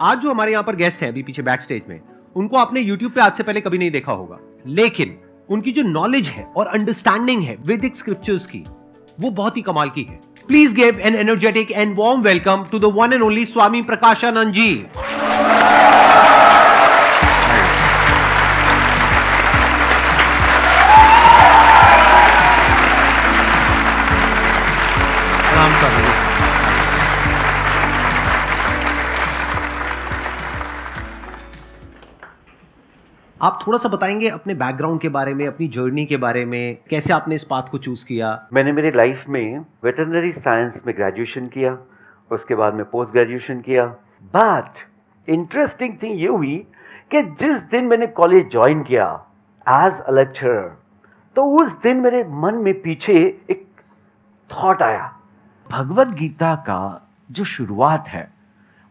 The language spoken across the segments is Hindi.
आज जो हमारे यहाँ पर गेस्ट है अभी पीछे बैक स्टेज में, उनको आपने YouTube पे आज से पहले कभी नहीं देखा होगा, लेकिन उनकी जो नॉलेज है और अंडरस्टैंडिंग है वैदिक स्क्रिप्चर्स की, वो बहुत ही कमाल की है। Please give an energetic and warm welcome to the one and only Swami Prakashananda ji. आप थोड़ा सा बताएंगे अपने बैकग्राउंड के बारे में, अपनी जर्नी के बारे में, कैसे आपने इस पाथ को चूज किया? मैंने मेरी लाइफ में वेटरनरी साइंस में ग्रेजुएशन किया, उसके बाद में पोस्ट ग्रेजुएशन किया। बट इंटरेस्टिंग थिंग ये हुई कि जिस दिन मैंने कॉलेज ज्वाइन किया एज अ लेक्चरर, तो उस दिन मेरे मन में पीछे एक थॉट आया। भगवत गीता का जो शुरुआत है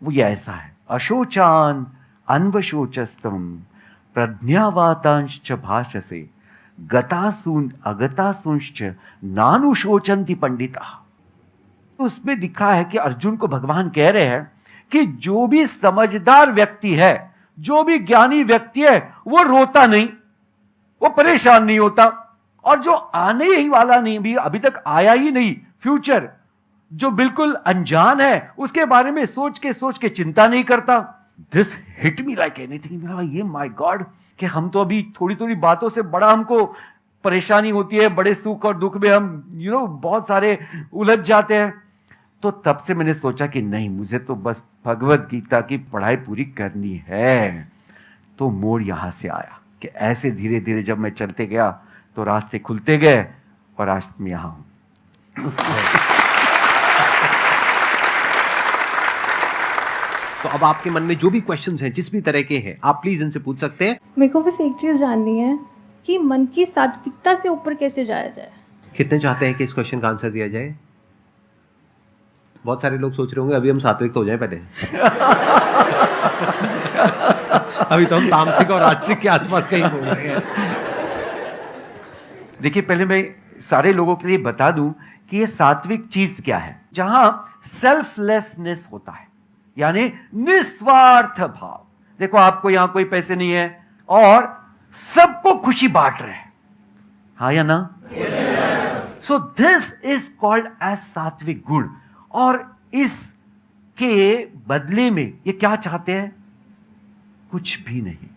वो ये ऐसा है, अशोचान अन्वशोचस्तम प्रज्ञावातांश्च भाषसे गतासून अगतासूंश्च नानुशोचन्ति पंडिता। उसमें दिखा है कि अर्जुन को भगवान कह रहे हैं कि जो भी समझदार व्यक्ति है, जो भी ज्ञानी व्यक्ति है, वो रोता नहीं, वो परेशान नहीं होता, और जो आने ही वाला नहीं, भी अभी तक आया ही नहीं, फ्यूचर जो बिल्कुल अनजान है, उसके बारे में सोच के चिंता नहीं करता। This hit me like anything. मेरा ये माय गॉड कि हम तो अभी थोड़ी थोड़ी बातों से बड़ा हमको परेशानी होती है, बड़े सुख और दुख में हम बहुत सारे उलझ जाते हैं। तो तब से मैंने सोचा कि नहीं, मुझे तो बस भगवत गीता की पढ़ाई पूरी करनी है। तो मोड़ यहां से आया कि ऐसे धीरे धीरे जब मैं चलते गया तो रास्ते खुलते गए, और आज मैं यहां हूं। तो अब आपके मन में जो भी क्वेश्चंस हैं, जिस भी तरह के हैं, आप प्लीज इनसे पूछ सकते हैं। मेरे को बस एक चीज़ जाननी है कि मन की सात्विकता से ऊपर कैसे जाया जाए। कितने चाहते हैं कि इस क्वेश्चन का आंसर दिया जाए? बहुत सारे लोग सोच रहे होंगे अभी हम सात्विक तो हो जाए पहले। अभी तो हम तामसिक और राजसिक के आसपास कहीं घूम रहे हैं। देखिए, पहले मैं सारे लोगों के लिए बता दूं कि ये सात्विक चीज क्या है। जहां सेल्फलेसनेस होता है, यानी निस्वार्थ भाव। देखो, आपको यहां कोई पैसे नहीं है और सबको खुशी बांट रहे हैं, हाँ या ना? So this is called as सात्विक गुण। और इसके बदले में ये क्या चाहते हैं? कुछ भी नहीं।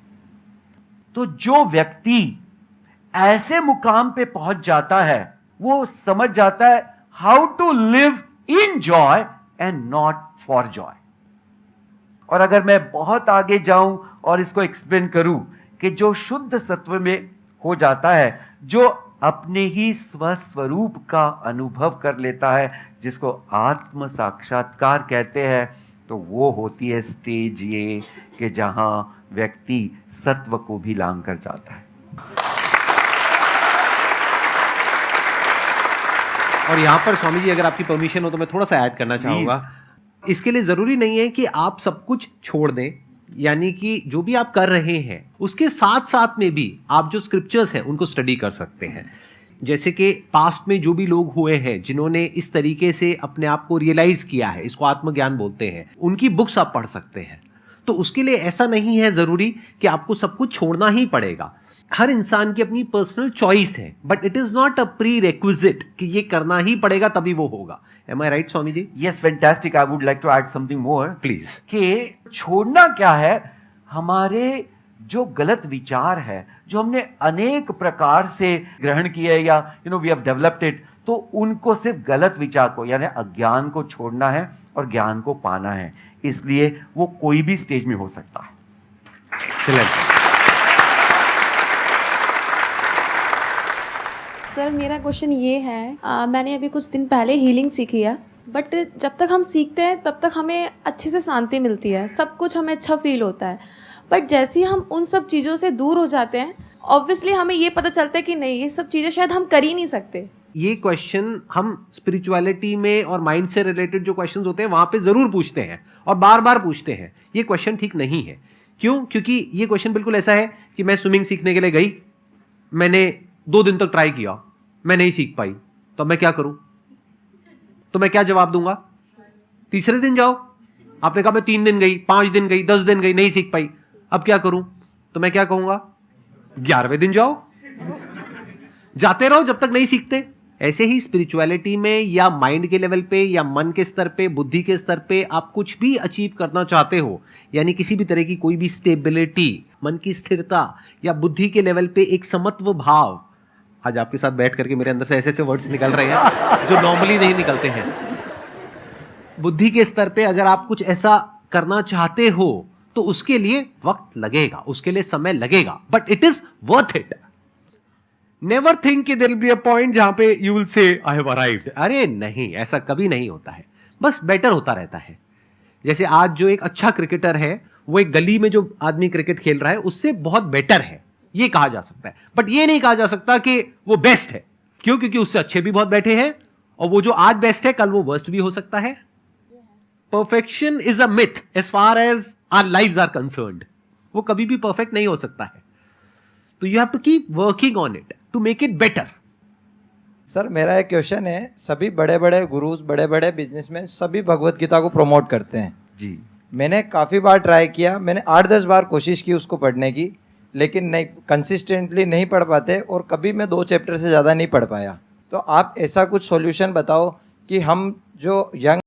तो जो व्यक्ति ऐसे मुकाम पे पहुंच जाता है, वो समझ जाता है how to live in joy and not for joy. और अगर मैं बहुत आगे जाऊं और इसको एक्सप्लेन करूं कि जो शुद्ध सत्व में हो जाता है, जो अपने ही स्वस्वरूप का अनुभव कर लेता है, जिसको आत्म साक्षात्कार कहते हैं, तो वो होती है स्टेज ये कि जहां व्यक्ति सत्व को भी लांघ कर जाता है। और यहां पर स्वामी जी, अगर आपकी परमिशन हो तो मैं थोड़ा सा ऐड करना चाहूंगा। इसके लिए जरूरी नहीं है कि आप सब कुछ छोड़ दें, यानी कि जो भी आप कर रहे हैं उसके साथ साथ में भी आप जो स्क्रिप्चर्स हैं उनको स्टडी कर सकते हैं। जैसे कि पास्ट में जो भी लोग हुए हैं जिन्होंने इस तरीके से अपने आप को रियलाइज किया है, इसको आत्मज्ञान बोलते हैं, उनकी बुक्स आप पढ़ सकते हैं। तो उसके लिए ऐसा नहीं है जरूरी कि आपको सब कुछ छोड़ना ही पड़ेगा। हर इंसान की अपनी पर्सनल चॉइस है, but it is not a pre requisite कि ये करना ही पड़ेगा तभी वो होगा। Am I right, Swami ji? Yes, fantastic. I would like to add something more. Please. कि छोड़ना क्या है? हमारे जो गलत विचार है, जो हमने अनेक प्रकार से ग्रहण किए या we have developed it, तो उनको सिर्फ गलत विचार को, यानी अज्ञान को छोड़ना है और ज्ञान को पाना है। इसलिए वो कोई भी स्टेज में हो सकता है। Excellent. सर, मेरा क्वेश्चन ये है, मैंने अभी कुछ दिन पहले हीलिंग सीखी है, बट जब तक हम सीखते हैं तब तक हमें अच्छे से शांति मिलती है, सब कुछ हमें अच्छा फील होता है। बट जैसे ही हम उन सब चीज़ों से दूर हो जाते हैं, ऑब्वियसली हमें ये पता चलता है कि नहीं, ये सब चीज़ें शायद हम कर ही नहीं सकते। ये क्वेश्चन हम स्पिरिचुअलिटी में और माइंड से रिलेटेड जो क्वेश्चंस होते हैं वहां पे जरूर पूछते हैं और बार बार पूछते हैं। ये क्वेश्चन ठीक नहीं है। क्यों? क्योंकि ये क्वेश्चन बिल्कुल ऐसा है कि मैं स्विमिंग सीखने के लिए गई, मैंने 2 दिन तक ट्राई किया, मैं नहीं सीख पाई, तो मैं क्या करूं? तो मैं क्या जवाब दूंगा? तीसरे दिन जाओ, आपने कहा मैं 3 दिन गई, 5 दिन गई, 10 दिन गई, नहीं सीख पाई, अब क्या करूं? तो मैं क्या कहूंगा? 11वें दिन जाओ, जाते रहो जब तक नहीं सीखते। ऐसे ही स्पिरिचुअलिटी में या माइंड के लेवल पे या मन के स्तर पे, बुद्धि के स्तर पे आप कुछ भी अचीव करना चाहते हो, यानी किसी भी तरह की कोई भी स्टेबिलिटी, मन की स्थिरता या बुद्धि के लेवल पे एक समत्व भाव, आज आपके साथ बैठ करके मेरे अंदर से ऐसे ऐसे वर्ड्स निकल रहे हैं जो नॉर्मली नहीं निकलते हैं। बुद्धि के स्तर पे अगर आप कुछ ऐसा करना चाहते हो तो उसके लिए वक्त लगेगा, उसके लिए समय लगेगा, but it is worth it. Never think कि there will be a point जहां पे you will say I have arrived. अरे नहीं, ऐसा कभी नहीं होता है, बस बेटर होता रहता है। जैसे आज जो एक अच्छा क्रिकेटर है वो एक गली में जो आदमी क्रिकेट खेल रहा है उससे बहुत बेटर है, ये कहा जा सकता है, बट ये नहीं कहा जा सकता कि वो बेस्ट है। क्यों? क्योंकि उससे अच्छे भी बहुत बैठे हैं और वो जो आज बेस्ट है कल वो वर्स्ट भी हो सकता है। Perfection is a myth as far as our lives are concerned. वो कभी भी परफेक्ट नहीं हो सकता है, तो you have to keep working on it to make it better. Sir मेरा एक क्वेश्चन है, सभी बड़े बड़े गुरुज, बड़े बड़े बिजनेसमैन सभी भगवत गीता को प्रमोट करते हैं जी। मैंने काफ़ी बार ट्राई किया, मैंने 8-10 बार कोशिश की उसको पढ़ने की, लेकिन नहीं, कंसिस्टेंटली नहीं पढ़ पाते और कभी मैं 2 चैप्टर से ज़्यादा नहीं पढ़ पाया। तो आप ऐसा कुछ सॉल्यूशन बताओ कि हम जो यंग